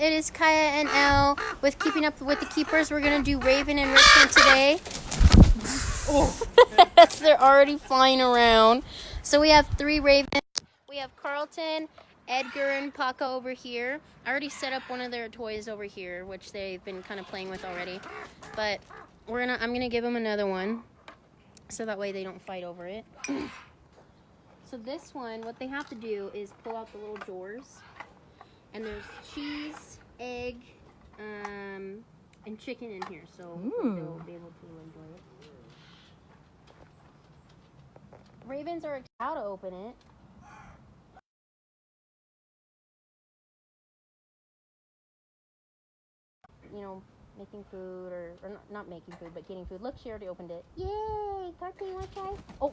It is Kaya and Elle with Keeping Up with the Keepers. We're going to do Raven Enrichment today. Oh. They're already flying around. So we have 3 ravens. We have Carlton, Edgar, and Paca over here. I already set up one of their toys over here, which they've been kind of playing with already. But I'm going to give them another one, so that way they don't fight over it. So this one, what they have to do is pull out the little drawers. And there's cheese, egg, and chicken in here, so they'll be able to enjoy it. Ravens are how to open it. You know, making food, or not making food, but getting food. Look, she already opened it. Yay! Carlton, you want to try? Oh!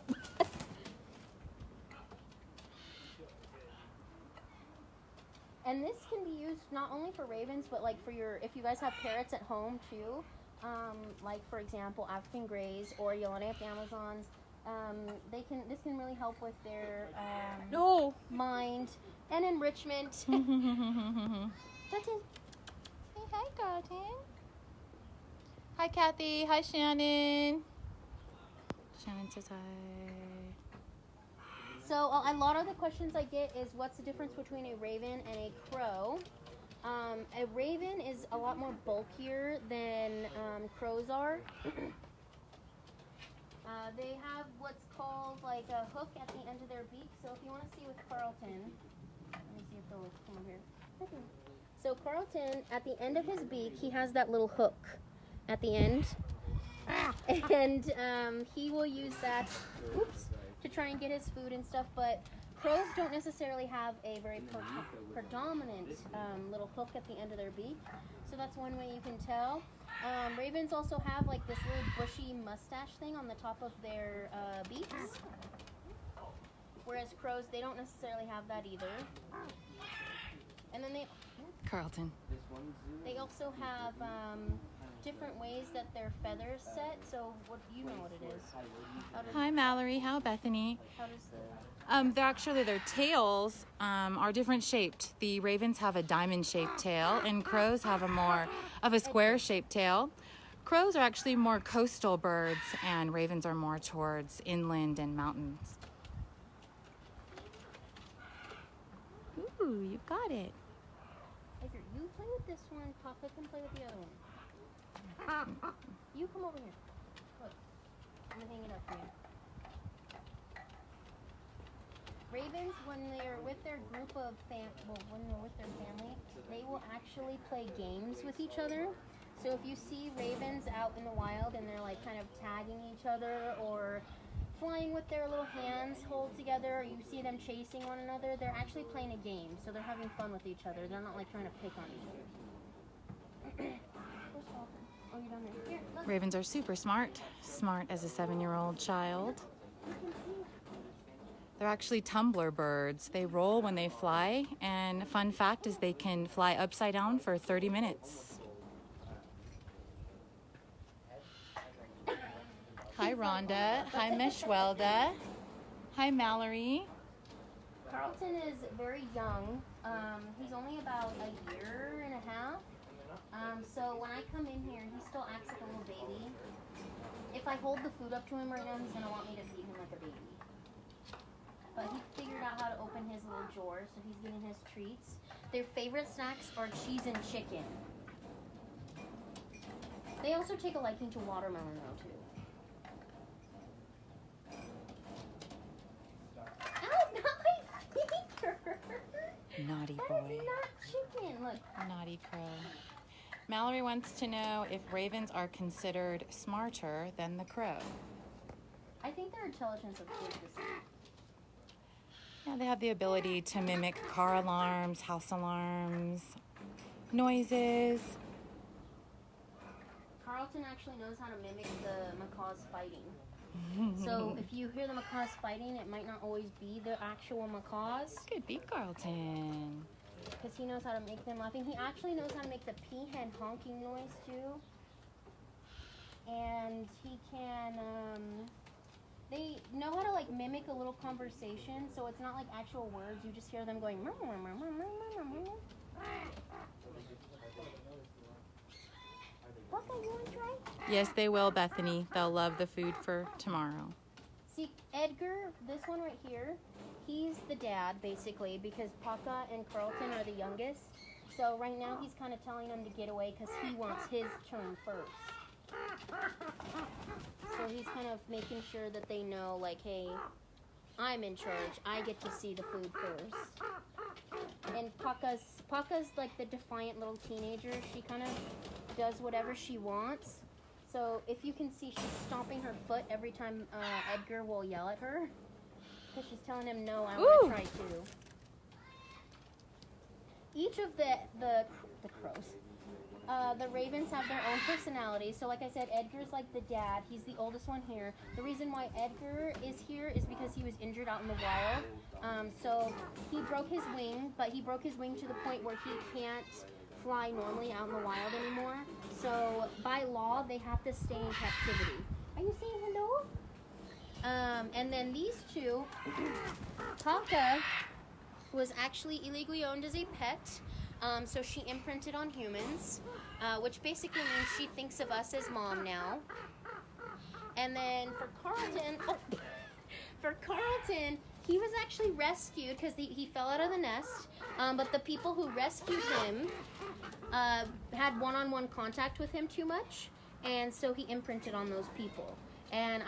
And this can be used not only for ravens, but like for if you guys have parrots at home too. Like for example, African Greys or Yellowneck Amazons. This can really help with their mind and enrichment. Carlton. Say hi, Carlton. Hi, Kathy. Hi, Shannon. Shannon says hi. So a lot of the questions I get is, what's the difference between a raven and a crow? A raven is a lot more bulkier than crows are. They have what's called like a hook at the end of their beak. So if you want to see with Carlton, let me see if they'll come over here. So Carlton, at the end of his beak, he has that little hook at the end. And he will use that to try and get his food and stuff, but crows don't necessarily have a very predominant little hook at the end of their beak, so that's one way you can tell. Ravens also have like this little bushy mustache thing on the top of their beaks, whereas crows, they don't necessarily have that either. And then Carlton. They also have different ways that their feathers set. So what do you know what it is? Hi, Mallory. How Bethany? How does their tails are different shaped. The ravens have a diamond shaped tail, and crows have a more of a square shaped tail. Crows are actually more coastal birds, and ravens are more towards inland and mountains. Ooh, you got it. Edgar, you play with this one. Papa can play with the other one. You come over here. Look, I'm gonna hang it up for you. Ravens, when they're with their group of when they're with their family, they will actually play games with each other. So if you see ravens out in the wild and they're like kind of tagging each other or flying with their little hands hold together, or you see them chasing one another, they're actually playing a game. So they're having fun with each other. They're not like trying to pick on each other. Oh, you're down there. Here, look. Ravens are super smart as a 7-year-old child. They're actually tumbler birds. They roll when they fly, and fun fact is they can fly upside down for 30 minutes. Hi, Rhonda. Hi, Meshwelda. Hi, Mallory. Carlton is very young. He's only about a year and a half. So when I come in here, he still acts like a little baby. If I hold the food up to him right now, he's going to want me to feed him like a baby. But he figured out how to open his little drawer, so he's getting his treats. Their favorite snacks are cheese and chicken. They also take a liking to watermelon, though, too. Naughty boy. That is not chicken. Look. Naughty crow. Mallory wants to know if ravens are considered smarter than the crow. I think their intelligence is the same. Yeah, they have the ability to mimic car alarms, house alarms, noises. Carlton actually knows how to mimic the macaws fighting. So if you hear the macaws fighting, it might not always be the actual macaws. Could be Carlton. Because he knows how to make them laughing. He actually knows how to make the peahen honking noise too. And he can, they know how to like mimic a little conversation, so it's not like actual words. You just hear them going. Yes, they will, Bethany. They'll love the food for tomorrow. See, Edgar, this one right here, he's the dad, basically, because Paca and Carlton are the youngest. So right now he's kind of telling them to get away because he wants his turn first. So he's kind of making sure that they know, like, hey, I'm in charge. I get to see the food first. And Paca's like the defiant little teenager. She kind of does whatever she wants. So if you can see, she's stomping her foot every time Edgar will yell at her. Because she's telling him, no, I want to try too. Each of the crows, the ravens have their own personality. So like I said, Edgar's like the dad. He's the oldest one here. The reason why Edgar is here is because he was injured out in the wild. So he broke his wing, but he broke his wing to the point where he can't fly normally out in the wild anymore. So by law, they have to stay in captivity. Are you saying hello? And then these two, Paca was actually illegally owned as a pet. So she imprinted on humans, which basically means she thinks of us as mom now. And then for Carlton, he was actually rescued because he fell out of the nest. But the people who rescued him had one-on-one contact with him too much, and so he imprinted on those people. And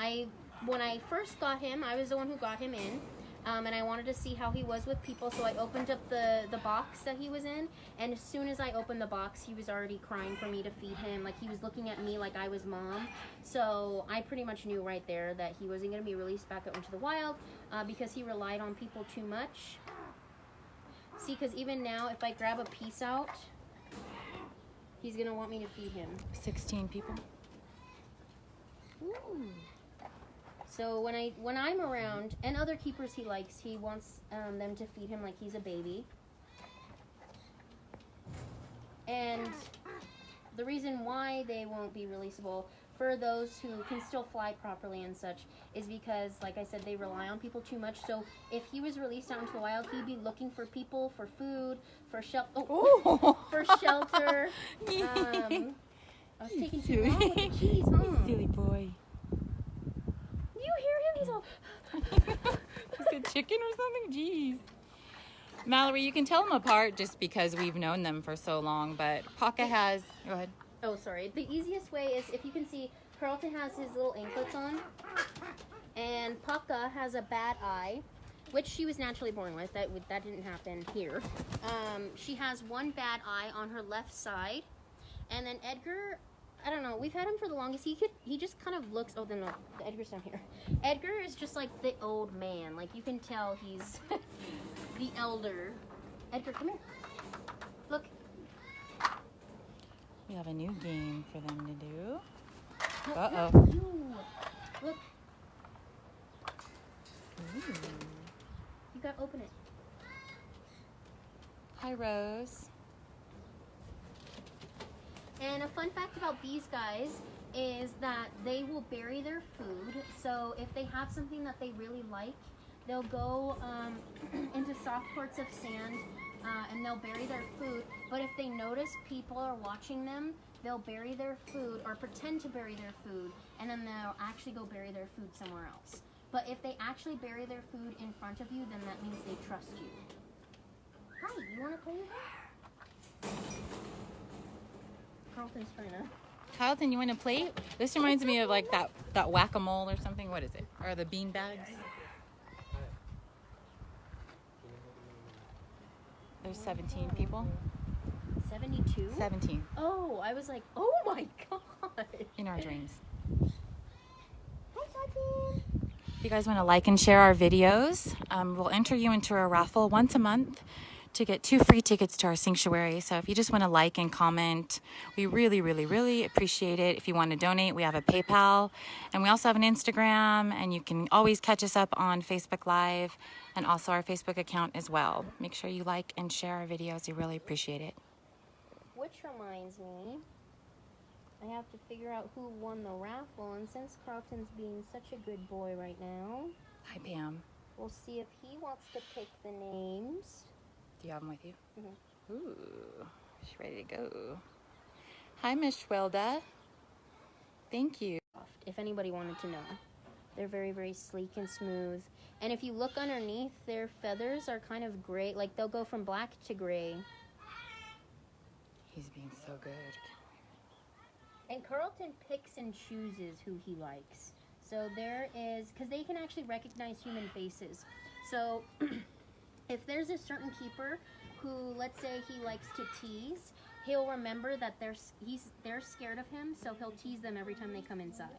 when I first got him, I was the one who got him in. And I wanted to see how he was with people, so I opened up the box that he was in, and as soon as I opened the box, he was already crying for me to feed him. Like, he was looking at me like I was mom. So I pretty much knew right there that he wasn't going to be released back out into the wild because he relied on people too much. See, because even now, if I grab a piece out, he's going to want me to feed him. 16 people. Ooh. So when I'm around, and other keepers he likes, he wants them to feed him like he's a baby. And the reason why they won't be releasable for those who can still fly properly and such is because, like I said, they rely on people too much. So if he was released out into the wild, he'd be looking for people, for food, for for shelter. I was taking too long with the cheese, huh? Silly boy. You hear him? He's all... Is it chicken or something? Jeez. Mallory, you can tell them apart just because we've known them for so long, but Paca has... Go ahead. Oh, sorry. The easiest way is, if you can see, Carlton has his little anklets on, and Paca has a bad eye, which she was naturally born with. That didn't happen here. She has one bad eye on her left side, and then Edgar... I don't know. We've had him for the longest. He just kind of looks... Oh, no. Edgar's down here. Edgar is just like the old man. Like, you can tell he's the elder. Edgar, come here. Look. We have a new game for them to do. No, Uh-oh. not you. Look. Ooh. You gotta open it. Hi, Rose. And a fun fact about these guys is that they will bury their food. So if they have something that they really like, they'll go into soft quarts of sand and they'll bury their food. But if they notice people are watching them, they'll bury their food or pretend to bury their food, and then they'll actually go bury their food somewhere else. But if they actually bury their food in front of you, then that means they trust you. Hi, you want to play with her? Carlton's trying to... Carlton, you want to play? This reminds me of like that whack-a-mole or something. What is it? Or the bean bags? There's 17 people. 72? 17. Oh, I was like, oh my god. In our dreams. Hi, Carlton. If you guys want to like and share our videos, we'll enter you into a raffle once a month to get 2 free tickets to our sanctuary. So if you just want to like and comment, we really, really, really appreciate it. If you want to donate, we have a PayPal, and we also have an Instagram, and you can always catch us up on Facebook Live and also our Facebook account as well. Make sure you like and share our videos. We really appreciate it. Which reminds me, I have to figure out who won the raffle, and since Carlton's being such a good boy right now, Hi, Pam. we'll see if he wants to pick the names. Do you have them with you? Mm-hmm. Ooh, she's ready to go. Hi, Miss Schwelda. Thank you. If anybody wanted to know. They're very, very sleek and smooth. And if you look underneath, their feathers are kind of gray. Like, they'll go from black to gray. He's being so good. And Carlton picks and chooses who he likes. So there is, because they can actually recognize human faces. So if there's a certain keeper who, let's say he likes to tease, he'll remember that they're scared of him, so he'll tease them every time they come inside.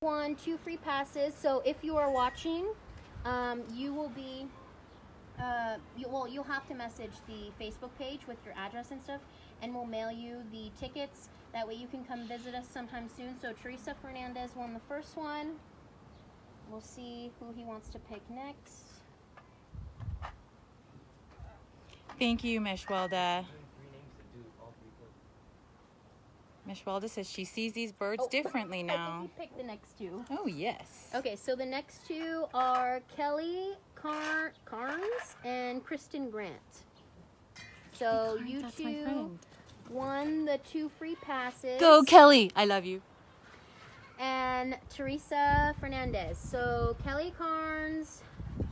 Won 2 free passes. So if you are watching, you will be you'll have to message the Facebook page with your address and stuff, and we'll mail you the tickets. That way you can come visit us sometime soon. So Teresa Fernandez won the first one. We'll see who he wants to pick next. Thank you, Meshwelda. Meshwelda says she sees these birds differently now. I think you picked the next 2. Oh, yes. Okay, so the next 2 are Kelly Carnes and Kristen Grant. So you That's my 2 friend. won the 2 free passes. Go, Kelly. I love you. And Teresa Fernandez. So Kelly Carnes,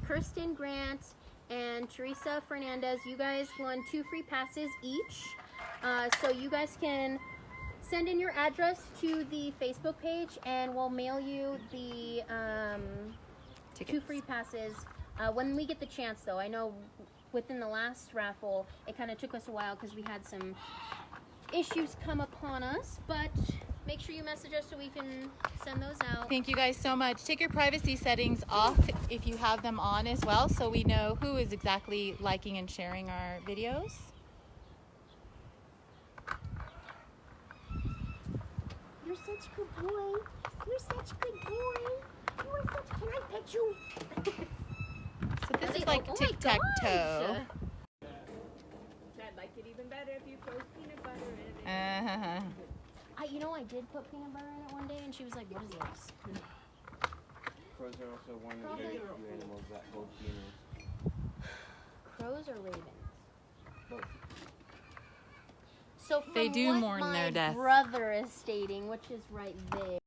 Kristen Grant, and Teresa Fernandez, you guys won 2 free passes each. So you guys can send in your address to the Facebook page, and we'll mail you the 2 free passes when we get the chance, though. I know within the last raffle, it kind of took us a while because we had some issues come upon us, but make sure you message us so we can send those out. Thank you guys so much. Take your privacy settings off if you have them on as well, so we know who is exactly liking and sharing our videos. You're such a good boy. You're such a good boy. You are such. Can I pet you? So this is like tic-tac-toe. I'd like it even better if you froze peanut butter in it. I did put peanut butter in it one day, and she was like, "What is this?" Crows are also one of the very few animals that hold funerals. Crows or ravens? Both. So from They do what mourn their my death. brother is stating, which is right there.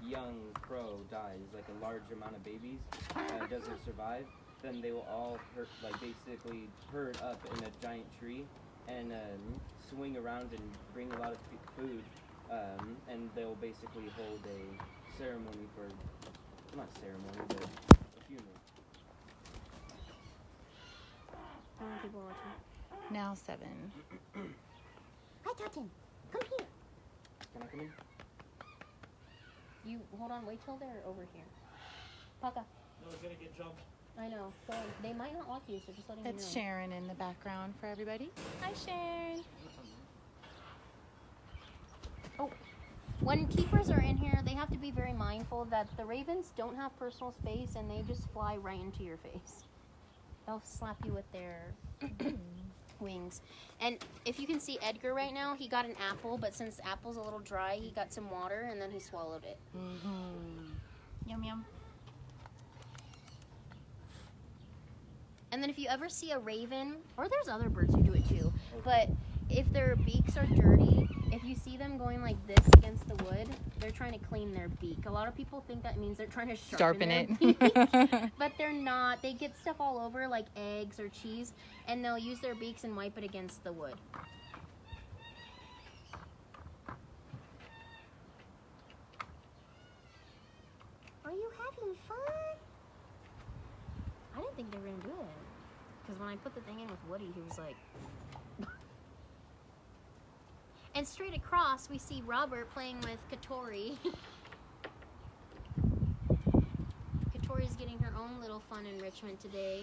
Young crow dies, like a large amount of babies, doesn't survive, then they will all basically herd up in a giant tree and swing around and bring a lot of food, and they'll basically hold a ceremony for, not ceremony, but a funeral. How many people are watching? Now 7. Hi, Totten. Come here. Can I come in? You hold on. Wait till they're over here. Paca. No one's gonna get jumped. I know. Go on. They might not like you, so just letting you know. That's Sharon in the background for everybody. Hi, Sharon. Oh, when keepers are in here, they have to be very mindful that the ravens don't have personal space and they just fly right into your face. They'll slap you with their wings. And if you can see Edgar right now, he got an apple, but since the apple's a little dry, he got some water and then he swallowed it. Yum, yum. And then if you ever see a raven, or there's other birds who do it too, but if their beaks are dirty, if you see them going like this against the wood, they're trying to clean their beak. A lot of people think that means they're trying to sharpen it. their beak, but they're not. They get stuff all over like eggs or cheese, and they'll use their beaks and wipe it against the wood. Are you having fun? I didn't think they were gonna do it. Because when I put the thing in with Woody, he was like... And straight across, we see Robert playing with Katori. Katori's getting her own little little fun enrichment today.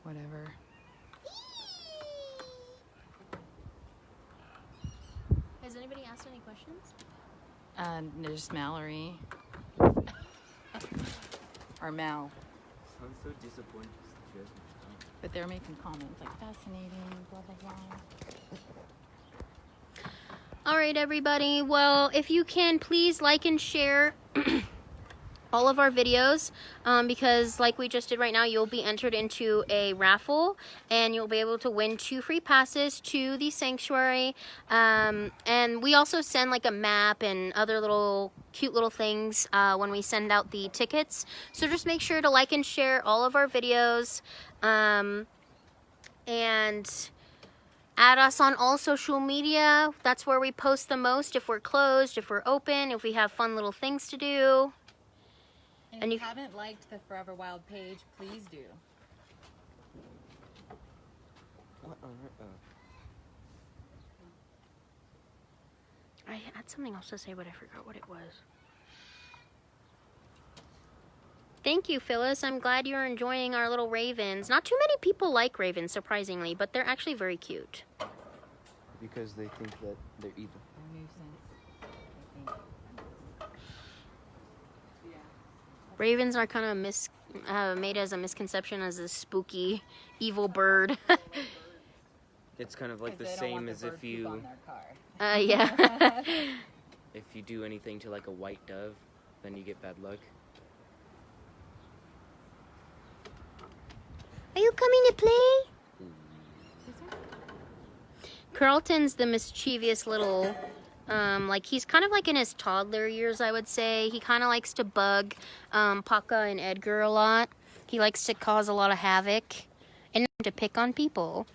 Whatever. Has anybody asked any questions? There's Mallory. Or Mal. I'm so disappointed. But they're making comments like fascinating, blah, blah, blah. All right, everybody. Well, if you can, please like and share all of our videos, because like we just did right now, you'll be entered into a raffle and you'll be able to win 2 free passes to the sanctuary. And we also send like a map and other little cute little things when we send out the tickets. So just make sure to like and share all of our videos, and add us on all social media. That's where we post the most, if we're closed, if we're open, if we have fun little things to do. And if you haven't liked the Forever Wild page, please do. What on earth? I had something else to say, but I forgot what it was. Thank you, Phyllis. I'm glad you're enjoying our little ravens. Not too many people like ravens, surprisingly, but they're actually very cute. Because they think that they're evil. They're nuisance, I think. Ravens are kind of made as a misconception as a spooky, evil bird. It's kind of like the same as if you... Yeah. If you do anything to like a white dove, then you get bad luck. Are you coming to play? Carlton's the mischievous little, like he's kind of like in his toddler years, I would say. He kind of likes to bug Paca and Edgar a lot. He likes to cause a lot of havoc and to pick on people.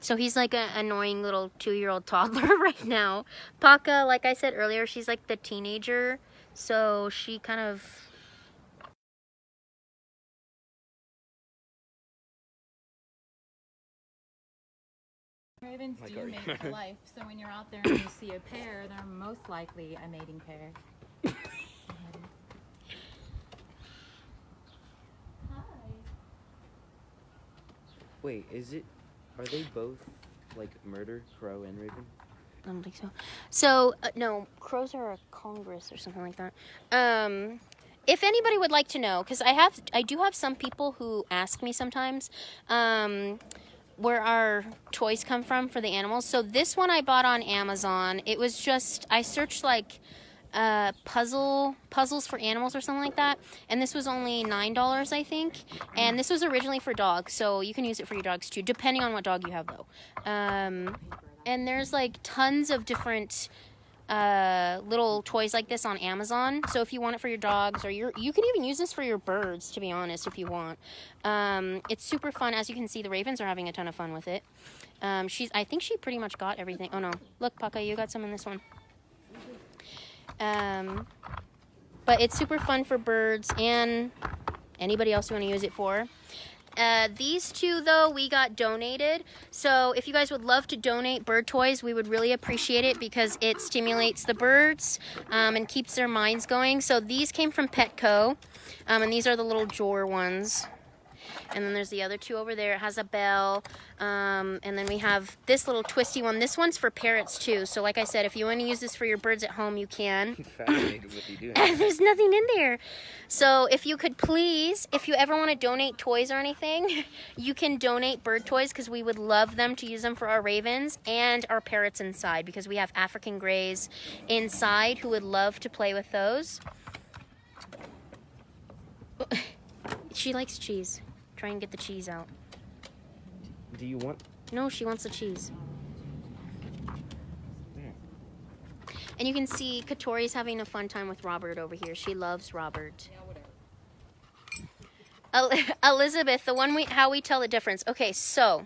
So he's like an annoying little 2-year-old toddler right now. Paca, like I said earlier, she's like the teenager. So she kind of... Ravens do mate for life, so when you're out there and you see a pair, they're most likely a mating pair. Hi. Wait, are they both like murder, crow and raven? I don't think so. So, no, crows are a congress or something like that. If anybody would like to know, because I do have some people who ask me sometimes, where our toys come from for the animals. So this one I bought on Amazon. It was just, I searched like puzzles for animals or something like that, and this was only $9, I think. And this was originally for dogs, so you can use it for your dogs too, depending on what dog you have though. And there's like tons of different little toys like this on Amazon. So if you want it for your dogs, or you can even use this for your birds, to be honest, if you want. It's super fun. As you can see, the ravens are having a ton of fun with it. I think she pretty much got everything. Oh no, look, Paca, you got some in this one. But it's super fun for birds and anybody else you want to use it for. These two, though, we got donated. So if you guys would love to donate bird toys, we would really appreciate it, because it stimulates the birds and keeps their minds going. So these came from Petco, and these are the little Jor ones. And then there's the other two over there. It has a bell. And then we have this little twisty one. This one's for parrots, too. So like I said, if you want to use this for your birds at home, you can. Fascinated with you doing. There's nothing in there. So if you could please, if you ever want to donate toys or anything, you can donate bird toys, because we would love them to use them for our ravens and our parrots inside, because we have African greys inside who would love to play with those. She likes cheese. Try and get the cheese out. Do you want? No, she wants the cheese. There. And you can see Katori's having a fun time with Robert over here. She loves Robert. Yeah, whatever. Elizabeth, the one how we tell the difference. Okay, so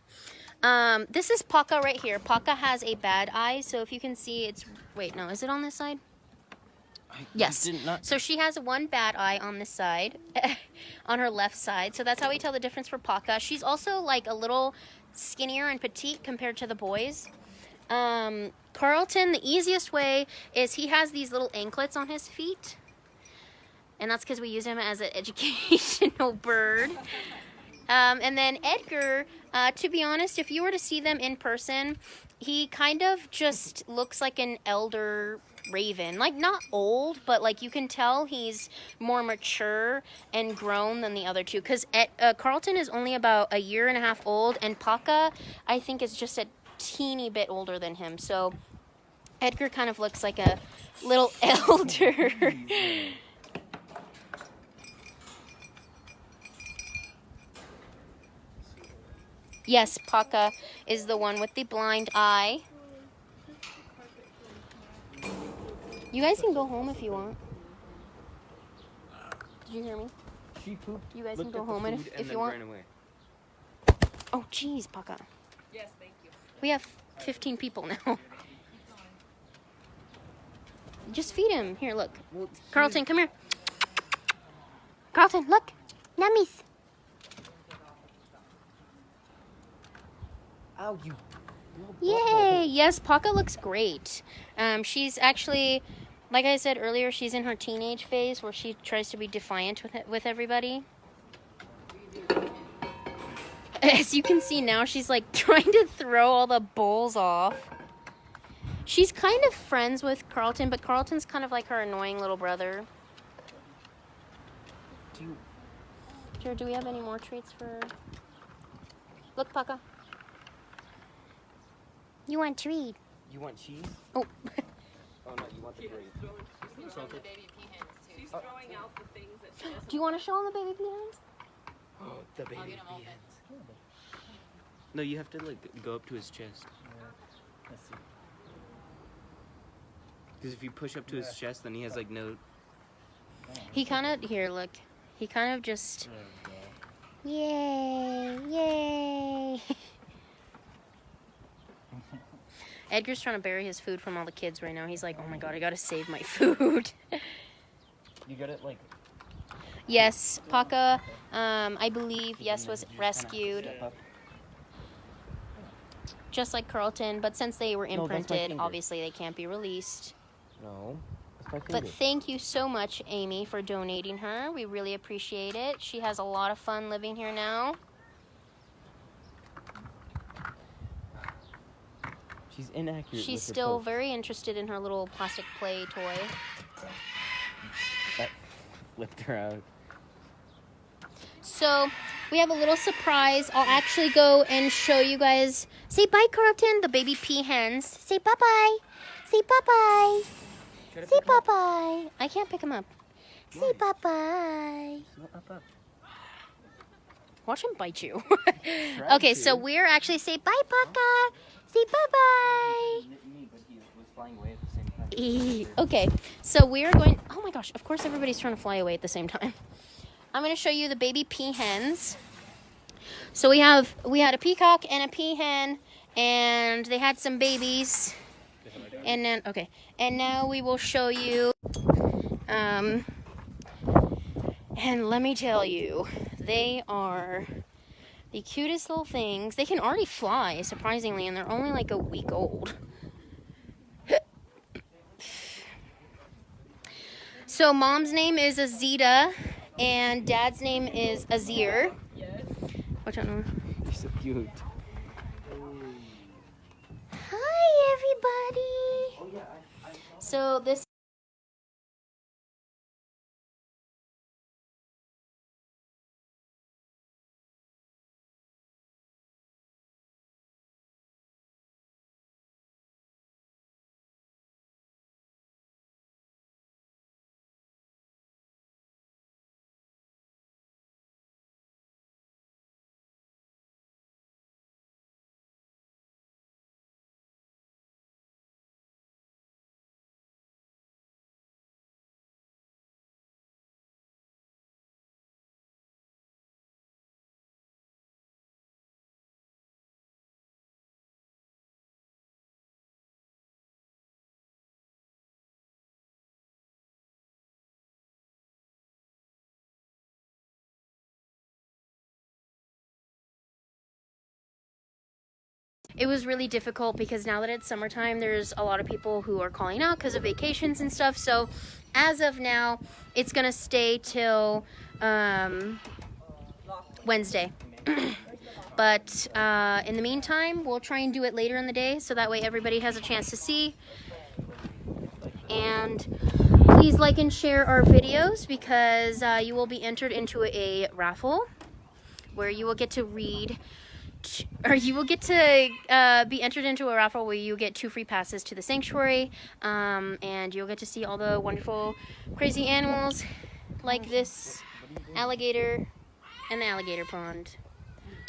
this is Paca right here. Paca has a bad eye, so if you can see, it's... Wait, no, is it on this side? Yes. So she has one bad eye on this side, on her left side. So that's how we tell the difference for Paca. She's also like a little skinnier and petite compared to the boys. Carlton, the easiest way is he has these little anklets on his feet. and that's because we use him as an educational bird. And then Edgar, to be honest, if you were to see them in person, he kind of just looks like an elder raven. Like, not old, but like you can tell he's more mature and grown than the other two. Because Carlton is only about 1.5 years old, and Paca, I think, is just a teeny bit older than him. So Edgar kind of looks like a little elder. Yes, Paca is the one with the blind eye. You guys can go home if you want. Did you hear me? She pooped. You guys can go home if you want. Ran away. Oh, jeez, Paca. Yes, thank you. We have 15 people now. Just feed him. Here, look. Well, Carlton, come here. Carlton, look. Nummies. Ow, you. Yay! Yes, Paca looks great. She's actually, like I said earlier, she's in her teenage phase where she tries to be defiant with everybody. As you can see now, she's like trying to throw all the bowls off. She's kind of friends with Carlton, but Carlton's kind of like her annoying little brother. Sure, do we have any more treats for... Look, Paca. You want treat? You want cheese? Oh. Oh no, you want the bread. She's throwing out the things that she doesn't. Do you want to show them the baby peahens? Oh, the baby peahens. No, you have to like go up to his chest. Let's see. Because if you push up to his chest, then he has like no. He kind of, here, look. He kind of just, There we go. yay, yay. Edgar's trying to bury his food from all the kids right now. He's like, oh my god, I gotta save my food. You got it like. Yes, Paca, I believe, yes, was rescued. Step up. Just like Carlton, but since they were No, that's my imprinted, finger. obviously they can't be released. No, that's my But finger. thank you so much, Amy, for donating her. We really appreciate it. She has a lot of fun living here now. She's inaccurate. She's with her still post. very interested in her little plastic play toy. That flipped her out. So we have a little surprise. I'll actually go and show you guys. Say bye, Carlton, the baby peahens. Say bye-bye. Say bye-bye. Say bye-bye. I can't pick him up. Say bye-bye. No, up. Watch him bite you. Tried Okay, to. so we're actually say bye, Paca. Say bye-bye. Me, but he was flying away at the same time. Okay, so we're going... Oh my gosh, of course everybody's trying to fly away at the same time. I'm going to show you the baby peahens. So we had a peacock and a peahen, and they had some babies. And then, okay, and now we will show you... and let me tell you, they are the cutest little things. They can already fly, surprisingly, and they're only like a week old. So mom's name is Azita, and dad's name is Azir. Watch out, Noah. You're so cute. Hi, everybody. So this it was really difficult because now that it's summertime, there's a lot of people who are calling out because of vacations and stuff. So as of now, it's gonna stay till Wednesday. But in the meantime, we'll try and do it later in the day so that way everybody has a chance to see. And please like and share our videos because you will be entered into a raffle where you will get to read, or you will get to be entered into a raffle where you get 2 free passes to the sanctuary, and you'll get to see all the wonderful, crazy animals like this alligator and the alligator pond.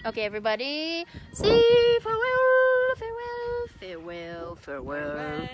Okay, everybody, say farewell, farewell, farewell, farewell.